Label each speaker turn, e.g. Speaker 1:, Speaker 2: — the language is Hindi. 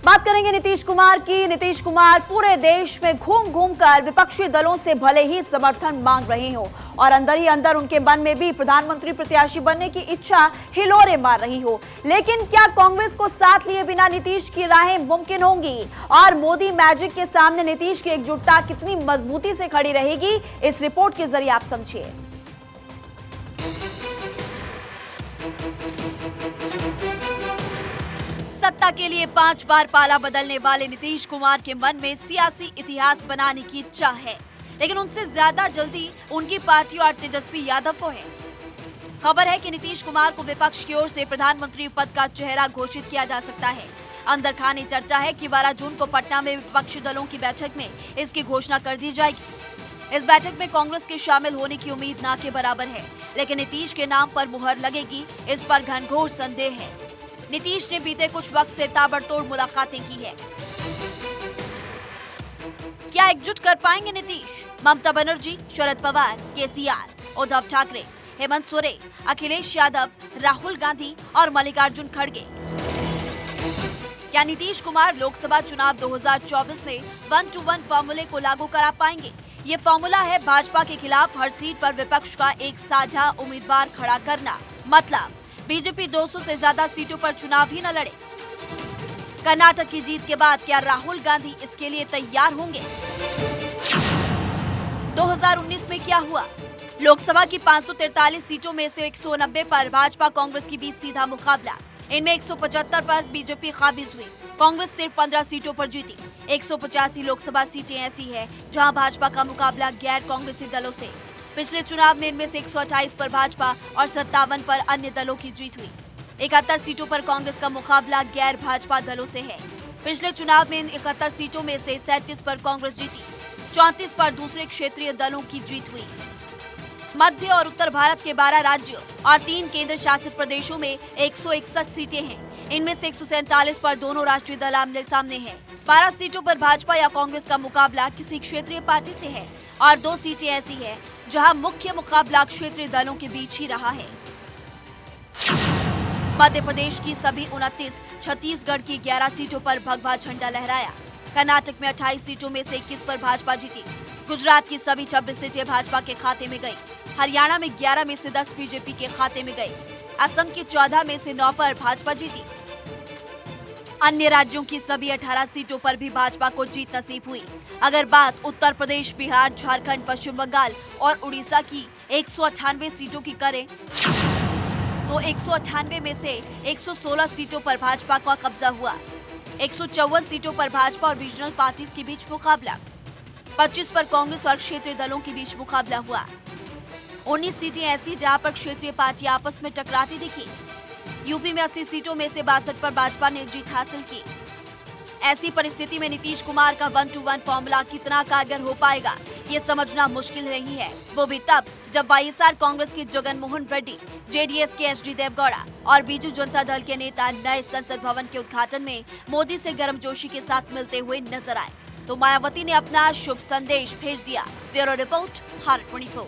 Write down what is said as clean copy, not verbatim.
Speaker 1: बात करेंगे नीतीश कुमार की। नीतीश कुमार पूरे देश में घूम घूम कर विपक्षी दलों से भले ही समर्थन मांग रहे हो और अंदर ही अंदर उनके मन में भी प्रधानमंत्री प्रत्याशी बनने की इच्छा हिलोरे मार रही हो, लेकिन क्या कांग्रेस को साथ लिए बिना नीतीश की राहें मुमकिन होंगी? और मोदी मैजिक के सामने नीतीश की एकजुटता कितनी मजबूती से खड़ी रहेगी, इस रिपोर्ट के जरिए आप समझिए। सत्ता के लिए 5 बार पाला बदलने वाले नीतीश कुमार के मन में सियासी इतिहास बनाने की इच्छा है, लेकिन उनसे ज्यादा जल्दी उनकी पार्टी और तेजस्वी यादव को है। खबर है कि नीतीश कुमार को विपक्ष की ओर से प्रधानमंत्री पद का चेहरा घोषित किया जा सकता है। अंदर खानी चर्चा है कि 12 जून को पटना में विपक्षी दलों की बैठक में इसकी घोषणा कर दी जाएगी। इस बैठक में कांग्रेस के शामिल होने की उम्मीद ना के बराबर है, लेकिन नीतीश के नाम पर मुहर लगेगी, इस पर घनघोर संदेह है। नीतीश ने बीते कुछ वक्त से ताबड़तोड़ मुलाकातें की है। क्या एकजुट कर पाएंगे नीतीश? ममता बनर्जी, शरद पवार, केसीआर, उद्धव ठाकरे, हेमंत सोरेन, अखिलेश यादव, राहुल गांधी और मल्लिकार्जुन खड़गे। क्या नीतीश कुमार लोकसभा चुनाव 2024 में 1-to-1 फॉर्मूले को लागू करा पाएंगे? ये फॉर्मूला है भाजपा के खिलाफ हर सीट पर विपक्ष का एक साझा उम्मीदवार खड़ा करना। मतलब बीजेपी 200 से ज्यादा सीटों पर चुनाव ही न लड़े। कर्नाटक की जीत के बाद क्या राहुल गांधी इसके लिए तैयार होंगे? 2019 में क्या हुआ? लोकसभा की 543 सीटों में से 190 पर भाजपा कांग्रेस के बीच सीधा मुकाबला। इनमें 175 पर बीजेपी काबिज हुई। कांग्रेस सिर्फ 15 सीटों पर जीती। 185 लोकसभा सीटें ऐसी है जहां भाजपा का मुकाबला गैर कांग्रेसी दलों से। पिछले चुनाव में इनमें से 128 पर भाजपा और 57 पर अन्य दलों की जीत हुई। 71 सीटों पर कांग्रेस का मुकाबला गैर भाजपा दलों से है। पिछले चुनाव में इन 71 सीटों में से 37 पर कांग्रेस जीती, 34 पर दूसरे क्षेत्रीय दलों की जीत हुई। मध्य और उत्तर भारत के 12 राज्यों और 3 केंद्र शासित प्रदेशों में 161 सीटें हैं। इनमें से 147 पर दोनों राष्ट्रीय दल आमने सामने हैं। 12 सीटों पर भाजपा या कांग्रेस का मुकाबला किसी क्षेत्रीय पार्टी से है और 2 सीटें ऐसी है जहां मुख्य मुकाबला क्षेत्रीय दलों के बीच ही रहा है। मध्य प्रदेश की सभी 29, छत्तीसगढ़ की 11 सीटों पर भगवा झंडा लहराया। कर्नाटक में 28 सीटों में से 21 पर भाजपा जीती। गुजरात की सभी 26 सीटें भाजपा के खाते में गई। हरियाणा में 11 में से 10 बीजेपी के खाते में गई। असम की 14 में से 9 पर भाजपा जीती। अन्य राज्यों की सभी 18 सीटों पर भी भाजपा को जीत नसीब हुई। अगर बात उत्तर प्रदेश, बिहार, झारखंड, पश्चिम बंगाल और उड़ीसा की 198 सीटों की करें तो 198 में से 116 सीटों पर भाजपा का कब्जा हुआ। 154 सीटों पर भाजपा और रीजनल पार्टीज के बीच मुकाबला। 25 पर कांग्रेस और क्षेत्रीय दलों के बीच मुकाबला हुआ। 19 सीटें ऐसी जहां पर क्षेत्रीय पार्टी आपस में टकराती दिखी। यूपी में 80 सीटों में से 62 पर भाजपा ने जीत हासिल की। ऐसी परिस्थिति में नीतीश कुमार का 1-to-1 फॉर्मूला कितना कारगर हो पाएगा, ये समझना मुश्किल नहीं है। वो भी तब जब वाईएसआर कांग्रेस के जगनमोहन रेड्डी, जेडीएस के एचडी देवगौड़ा और बीजू जनता दल के नेता नए संसद भवन के उद्घाटन में मोदी से गर्मजोशी के साथ मिलते हुए नजर आए, तो मायावती ने अपना शुभ संदेश भेज दिया। Bureau report, Bharat 24।